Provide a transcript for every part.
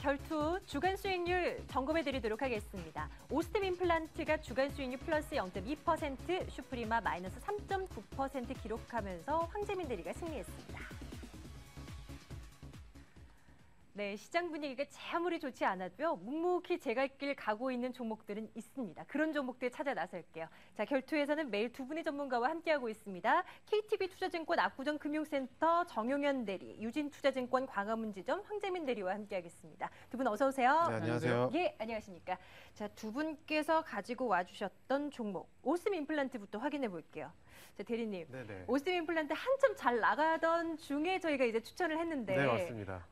결투 주간 수익률 점검해 드리도록 하겠습니다. 오스템 임플란트가 주간 수익률 플러스 0.2%, 슈프리마 마이너스 3.9% 기록하면서 황재민대리가 승리했습니다. 네, 시장 분위기가 제 아무리 좋지 않아도요, 묵묵히 제 갈 길 가고 있는 종목들은 있습니다. 그런 종목들 찾아 나설게요. 자, 결투에서는 매일 두 분의 전문가와 함께하고 있습니다. KTB 투자증권 압구정 금융센터 정용현 대리, 유진투자증권 광화문 지점 황재민 대리와 함께하겠습니다. 두 분 어서 오세요. 네, 안녕하세요. 예, 안녕하십니까. 자, 두 분께서 가지고 와주셨던 종목, 오스템 임플란트부터 확인해 볼게요. 자, 대리님, 네네. 오스템 임플란트 한참 잘 나가던 중에 저희가 이제 추천을 했는데, 네, 맞습니다.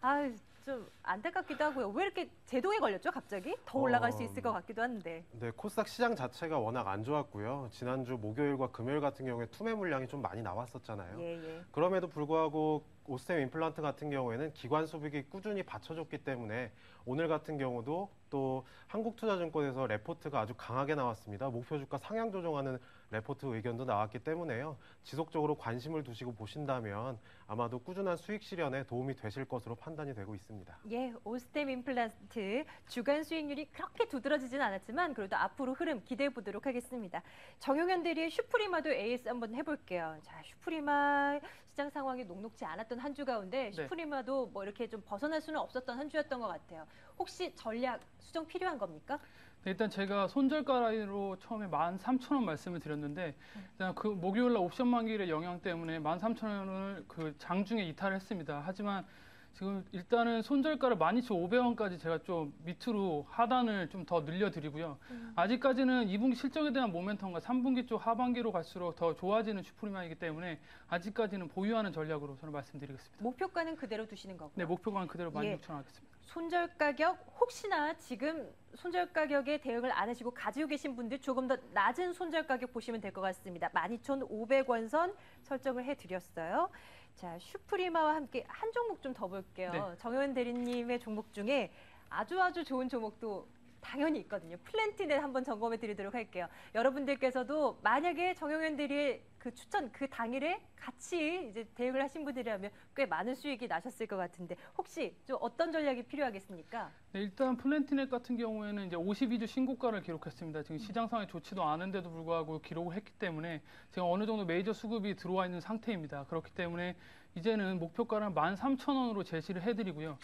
좀 안타깝기도 하고요. 왜 이렇게 제동에 걸렸죠, 갑자기? 더 올라갈 수 있을 것 같기도 한데. 네, 코스닥 시장 자체가 워낙 안 좋았고요. 지난주 목요일과 금요일 같은 경우에 투매 물량이 좀 많이 나왔었잖아요. 예. 그럼에도 불구하고 오스템 임플란트 같은 경우에는 기관 수익이 꾸준히 받쳐줬기 때문에 오늘 같은 경우도 또 한국투자증권에서 레포트가 아주 강하게 나왔습니다. 목표 주가 상향 조정하는 레포트 의견도 나왔기 때문에요. 지속적으로 관심을 두시고 보신다면 아마도 꾸준한 수익 실현에 도움이 되실 것으로 판단이 되고 있습니다. 예, 오스템 임플란트 주간 수익률이 그렇게 두드러지진 않았지만 그래도 앞으로 흐름 기대해 보도록 하겠습니다. 정용현 대리의 슈프리마도 AS 한번 해볼게요. 자, 슈프리마 시장 상황이 녹록지 않았던 한 주 가운데 슈프리마도 뭐 이렇게 좀 벗어날 수는 없었던 한 주였던 것 같아요. 혹시 전략 수정 필요한 겁니까? 네, 일단 제가 손절가 라인으로 처음에 13,000원 말씀을 드렸는데 일단 그 목요일날 옵션 만기일의 영향 때문에 13,000원을 그 장중에 이탈을 했습니다. 하지만 지금 일단은 손절가를 12,500원까지 제가 좀 밑으로 하단을 좀 더 늘려드리고요. 아직까지는 2분기 실적에 대한 모멘텀과 3분기 쪽 하반기로 갈수록 더 좋아지는 슈프리마이기 때문에 아직까지는 보유하는 전략으로 저는 말씀드리겠습니다. 목표가는 그대로 두시는 거고요. 네, 목표가는 그대로 16,000원 하겠습니다. 손절 가격 혹시나 지금 손절 가격에 대응을 안 하시고 가지고 계신 분들 조금 더 낮은 손절 가격 보시면 될 것 같습니다. 12,500원 선 설정을 해드렸어요. 자, 슈프리마와 함께 한 종목 좀 더 볼게요. 네. 정효연 대리님의 종목 중에 아주 좋은 종목도 당연히 있거든요. 플랜티넷 한번 점검해 드리도록 할게요. 여러분들께서도 만약에 정용현 대리의 그 추천 그 당일에 같이 이제 대응을 하신 분들이라면 꽤 많은 수익이 나셨을 것 같은데 혹시 좀 어떤 전략이 필요하겠습니까? 네, 일단 플랜티넷 같은 경우에는 이제 52주 신고가를 기록했습니다. 지금 시장 상황이 좋지도 않은데도 불구하고 기록을 했기 때문에 지금 어느 정도 메이저 수급이 들어와 있는 상태입니다. 그렇기 때문에 이제는 목표가를 13,000원으로 제시를 해드리고요.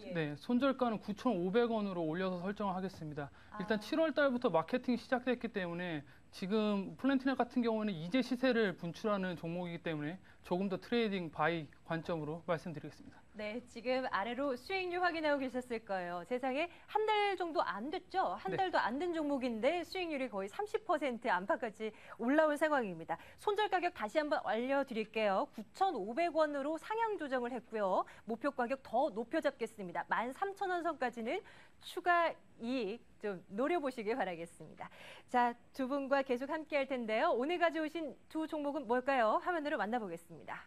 예. 네, 손절가는 9,500원으로 올려서 설정을 하겠습니다. 일단 7월 달부터 마케팅이 시작됐기 때문에 지금 플랜티넷 같은 경우는 이제 시세를 분출하는 종목이기 때문에 조금 더 트레이딩 바이 관점으로 말씀드리겠습니다. 네, 지금 아래로 수익률 확인하고 계셨을 거예요. 세상에 한 달 정도 안 됐죠? 한 달도 안 된 종목인데 수익률이 거의 30% 안팎까지 올라온 상황입니다. 손절 가격 다시 한번 알려드릴게요. 9,500원으로 상향 조정을 했고요. 목표 가격 더 높여 잡겠습니다. 13,000원 선까지는 추가 이익 좀 노려보시길 바라겠습니다. 자, 두 분과 계속 함께 할 텐데요. 오늘 가져오신 두 종목은 뭘까요? 화면으로 만나보겠습니다.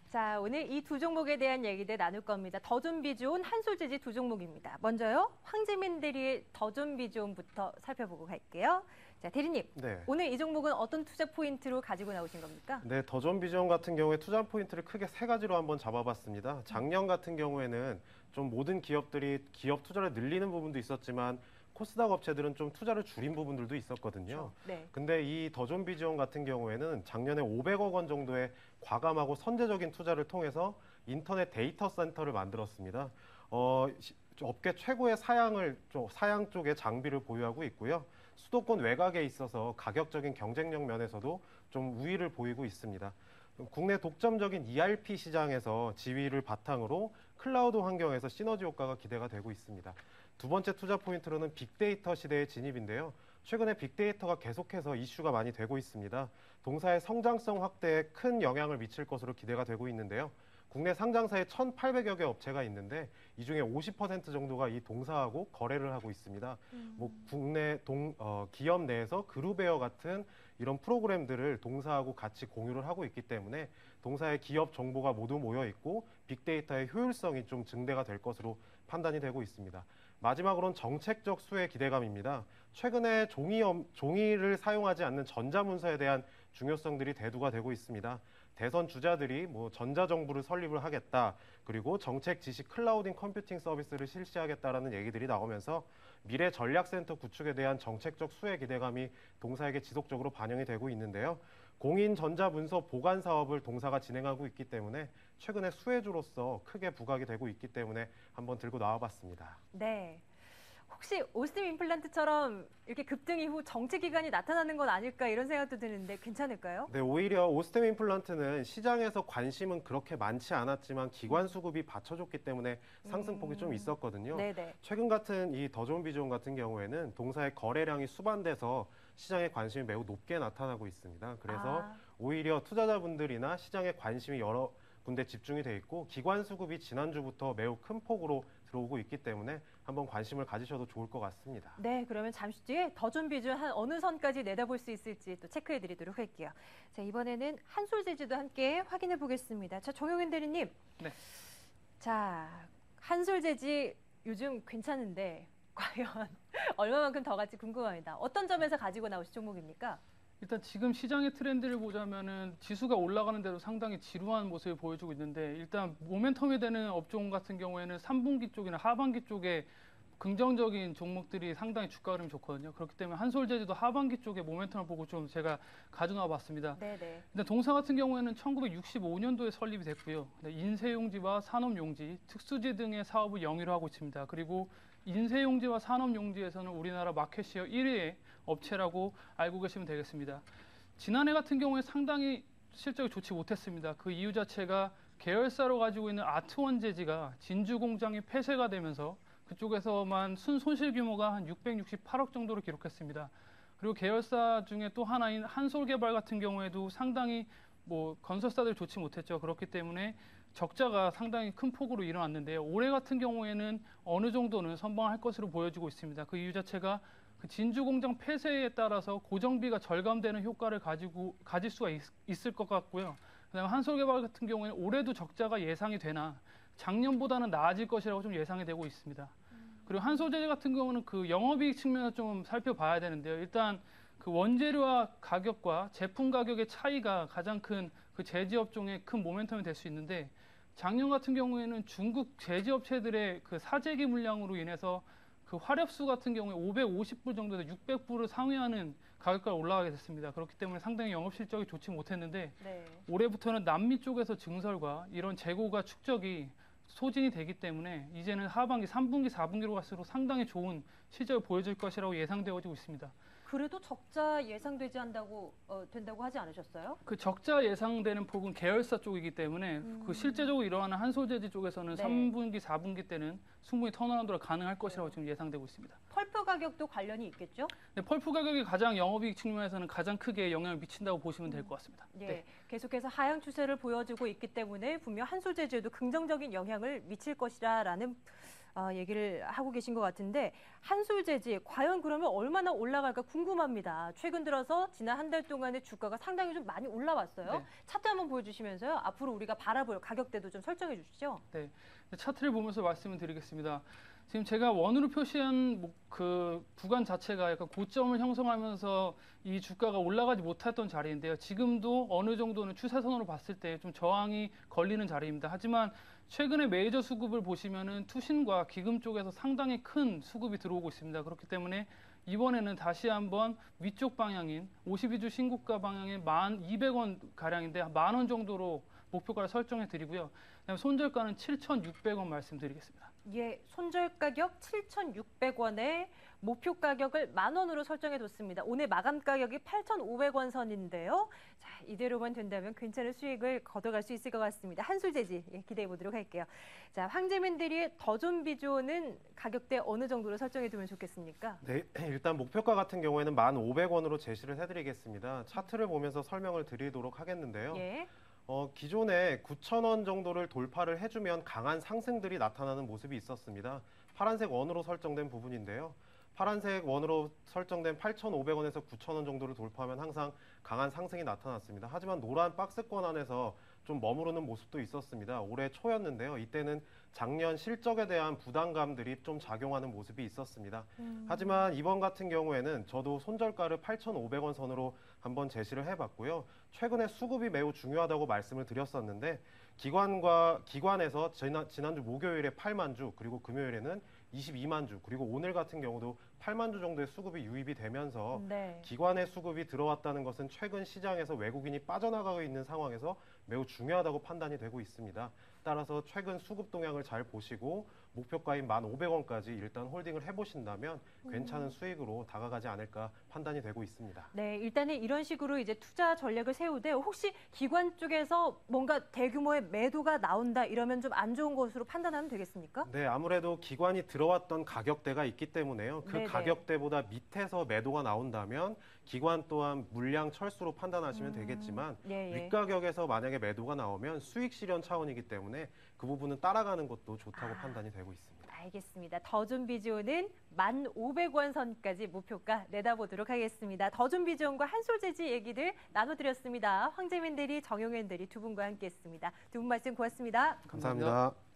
자, 오늘 이 두 종목에 대한 얘기들 나눌 겁니다. 더 준비 좋은 한솔지지 두 종목입니다. 먼저요, 황재민 대리의 더 준비 좋은부터 살펴보고 갈게요. 자, 대리님, 네. 오늘 이 종목은 어떤 투자 포인트로 가지고 나오신 겁니까? 네, 더존비전 같은 경우에 투자 포인트를 크게 세 가지로 한번 잡아봤습니다. 작년 같은 경우에는 좀 모든 기업들이 기업 투자를 늘리는 부분도 있었지만 코스닥 업체들은 좀 투자를 줄인 부분들도 있었거든요. 네. 근데 근데 이 더존비전 같은 경우에는 작년에 500억 원 정도의 과감하고 선제적인 투자를 통해서 인터넷 데이터 센터를 만들었습니다. 업계 최고의 사양 쪽의 장비를 보유하고 있고요. 수도권 외곽에 있어서 가격적인 경쟁력 면에서도 좀 우위를 보이고 있습니다. 국내 독점적인 ERP 시장에서 지위를 바탕으로 클라우드 환경에서 시너지 효과가 기대가 되고 있습니다. 두 번째 투자 포인트로는 빅데이터 시대의 진입인데요. 최근에 빅데이터가 계속해서 이슈가 많이 되고 있습니다. 동사의 성장성 확대에 큰 영향을 미칠 것으로 기대가 되고 있는데요. 국내 상장사에 1,800여 개 업체가 있는데 이 중에 50% 정도가 이 동사하고 거래를 하고 있습니다. 뭐 국내 기업 내에서 그룹웨어 같은 이런 프로그램들을 동사하고 같이 공유를 하고 있기 때문에 동사의 기업 정보가 모두 모여 있고 빅데이터의 효율성이 좀 증대가 될 것으로 판단이 되고 있습니다. 마지막으로는 정책적 수혜 기대감입니다. 최근에 종이를 사용하지 않는 전자문서에 대한 중요성들이 대두가 되고 있습니다. 대선 주자들이 뭐 전자정부를 설립을 하겠다, 그리고 정책 지시 클라우딩 컴퓨팅 서비스를 실시하겠다라는 얘기들이 나오면서 미래 전략센터 구축에 대한 정책적 수혜 기대감이 동사에게 지속적으로 반영이 되고 있는데요. 공인 전자문서 보관 사업을 동사가 진행하고 있기 때문에 최근에 수혜주로서 크게 부각이 되고 있기 때문에 한번 들고 나와봤습니다. 네. 혹시 오스템 임플란트처럼 이렇게 급등 이후 정체 기간이 나타나는 건 아닐까 이런 생각도 드는데 괜찮을까요? 네, 오히려 오스템 임플란트는 시장에서 관심은 그렇게 많지 않았지만 기관 수급이 받쳐줬기 때문에 상승폭이 좀 있었거든요. 네네. 최근 같은 이 더 좋은 비전 같은 경우에는 동사의 거래량이 수반돼서 시장의 관심이 매우 높게 나타나고 있습니다. 그래서 오히려 투자자분들이나 시장의 관심이 여러 군데 집중이 돼 있고 기관 수급이 지난주부터 매우 큰 폭으로 들어오고 있기 때문에 한번 관심을 가지셔도 좋을 것 같습니다. 네, 그러면 잠시 뒤에 더 좀 비중 한 어느 선까지 내다볼 수 있을지 또 체크해 드리도록 할게요. 자, 이번에는 한솔제주도 함께 확인해 보겠습니다. 자, 정용현 대리님. 네. 자, 한솔제지 요즘 괜찮은데 과연 얼마만큼 더 갈지 궁금합니다. 어떤 점에서 가지고 나오실 종목입니까? 일단 지금 시장의 트렌드를 보자면은 지수가 올라가는 대로 상당히 지루한 모습을 보여주고 있는데 일단 모멘텀이 되는 업종 같은 경우에는 3분기 쪽이나 하반기 쪽에 긍정적인 종목들이 상당히 주가 흐름이 좋거든요. 그렇기 때문에 한솔제주도 하반기 쪽에 모멘텀을 보고 좀 제가 가져나와 봤습니다. 네네. 근데 동사 같은 경우에는 1965년도에 설립이 됐고요. 인쇄용지와 산업용지, 특수지 등의 사업을 영위로 하고 있습니다. 그리고 인쇄용지와 산업용지에서는 우리나라 마켓시어 1위의 업체라고 알고 계시면 되겠습니다. 지난해 같은 경우에 상당히 실적이 좋지 못했습니다. 그 이유 자체가 계열사로 가지고 있는 아트원재지가 진주 공장이 폐쇄가 되면서 그쪽에서만 손실 규모가 한 668억 정도로 기록했습니다. 그리고 계열사 중에 또 하나인 한솔개발 같은 경우에도 상당히 뭐 건설사들이 좋지 못했죠. 그렇기 때문에 적자가 상당히 큰 폭으로 일어났는데요. 올해 같은 경우에는 어느 정도는 선방할 것으로 보여지고 있습니다. 그 이유 자체가 그 진주 공장 폐쇄에 따라서 고정비가 절감되는 효과를 가질 수가 있을 것 같고요. 그다음에 한솔개발 같은 경우에는 올해도 적자가 예상이 되나 작년보다는 나아질 것이라고 좀 예상이 되고 있습니다. 그리고 한솔제재 같은 경우는 그 영업이익 측면을 좀 살펴봐야 되는데요. 일단 그 원재료와 가격과 제품 가격의 차이가 가장 큰 그 제지업종의 큰 모멘텀이 될 수 있는데 작년 같은 경우에는 중국 제지업체들의 그 사재기 물량으로 인해서 그 화력수 같은 경우에 550불 정도에서 600불을 상회하는 가격까지 올라가게 됐습니다. 그렇기 때문에 상당히 영업 실적이 좋지 못했는데 네. 올해부터는 남미 쪽에서 증설과 이런 재고가 축적이 소진이 되기 때문에 이제는 하반기 3분기, 4분기로 갈수록 상당히 좋은 실적을 보여줄 것이라고 예상되어지고 있습니다. 그래도 적자 예상되지 된다고 하지 않으셨어요? 그 적자 예상되는 폭은 계열사 쪽이기 때문에 그 실제적으로 일어나는 한솔제지 쪽에서는 네. 3분기, 4분기 때는 충분히 턴어라운드가 가능할 것이라고 지금 예상되고 있습니다. 펄프 가격도 관련이 있겠죠? 네, 펄프 가격이 가장 영업이익 측면에서는 가장 크게 영향을 미친다고 보시면 될 것 같습니다. 예, 네. 계속해서 하향 추세를 보여주고 있기 때문에 분명 한솔제주에도 긍정적인 영향을 미칠 것이라는 얘기를 하고 계신 것 같은데 한솔제지 과연 그러면 얼마나 올라갈까 궁금합니다. 최근 들어서 지난 한 달 동안의 주가가 상당히 좀 많이 올라왔어요. 네. 차트 한번 보여주시면서요. 앞으로 우리가 바라볼 가격대도 좀 설정해 주시죠. 네, 차트를 보면서 말씀을 드리겠습니다. 지금 제가 원으로 표시한 그 구간 자체가 약간 고점을 형성하면서 이 주가가 올라가지 못했던 자리인데요. 지금도 어느 정도는 추세선으로 봤을 때 좀 저항이 걸리는 자리입니다. 하지만 최근에 메이저 수급을 보시면은 투신과 기금 쪽에서 상당히 큰 수급이 들어오고 있습니다. 그렇기 때문에 이번에는 다시 한번 위쪽 방향인 52주 신고가 방향의 1,200원 가량인데 10,000원 정도로 목표가를 설정해 드리고요. 그다음에 손절가는 7,600원 말씀드리겠습니다. 예, 손절 가격 7,600원에 목표 가격을 10,000원으로 설정해 뒀습니다. 오늘 마감 가격이 8,500원 선인데요. 자, 이대로만 된다면 괜찮은 수익을 거둬갈 수 있을 것 같습니다. 한솔제지 기대해 보도록 할게요. 자, 황재민들이 더 좀 비조는 가격대 어느 정도로 설정해 두면 좋겠습니까? 네, 일단 목표가 같은 경우에는 1,500원으로 제시를 해드리겠습니다. 차트를 보면서 설명을 드리도록 하겠는데요. 예. 기존에 9,000원 정도를 돌파를 해주면 강한 상승들이 나타나는 모습이 있었습니다. 파란색 원으로 설정된 부분인데요. 파란색 원으로 설정된 8,500원에서 9,000원 정도를 돌파하면 항상 강한 상승이 나타났습니다. 하지만 노란 박스권 안에서 좀 머무르는 모습도 있었습니다. 올해 초였는데요. 이때는 작년 실적에 대한 부담감들이 좀 작용하는 모습이 있었습니다. 하지만 이번 같은 경우에는 저도 손절가를 8,500원 선으로 한번 제시를 해봤고요. 최근에 수급이 매우 중요하다고 말씀을 드렸었는데 기관에서 지난주 목요일에 8만 주, 그리고 금요일에는 22만 주, 그리고 오늘 같은 경우도 8만 주 정도의 수급이 유입이 되면서 네. 기관의 수급이 들어왔다는 것은 최근 시장에서 외국인이 빠져나가고 있는 상황에서 매우 중요하다고 판단이 되고 있습니다. 따라서 최근 수급 동향을 잘 보시고 목표가인 1,500원까지 일단 홀딩을 해보신다면 괜찮은 수익으로 다가가지 않을까 판단이 되고 있습니다. 네, 일단은 이런 식으로 이제 투자 전략을 세우되 혹시 기관 쪽에서 뭔가 대규모의 매도가 나온다 이러면 좀 안 좋은 것으로 판단하면 되겠습니까? 네, 아무래도 기관이 들어왔던 가격대가 있기 때문에요. 그 네네. 가격대보다 밑에서 매도가 나온다면 기관 또한 물량 철수로 판단하시면 되겠지만 예, 예. 윗가격에서 만약에 매도가 나오면 수익 실현 차원이기 때문에 그 부분은 따라가는 것도 좋다고 판단이 되고 있습니다. 알겠습니다. 더존비지온은 1,500원 선까지 목표가 내다보도록 하겠습니다. 더존비지온과 한솔재지 얘기들 나눠드렸습니다. 황재민 대리, 정용현 대리 두 분과 함께했습니다. 두 분 말씀 고맙습니다. 감사합니다.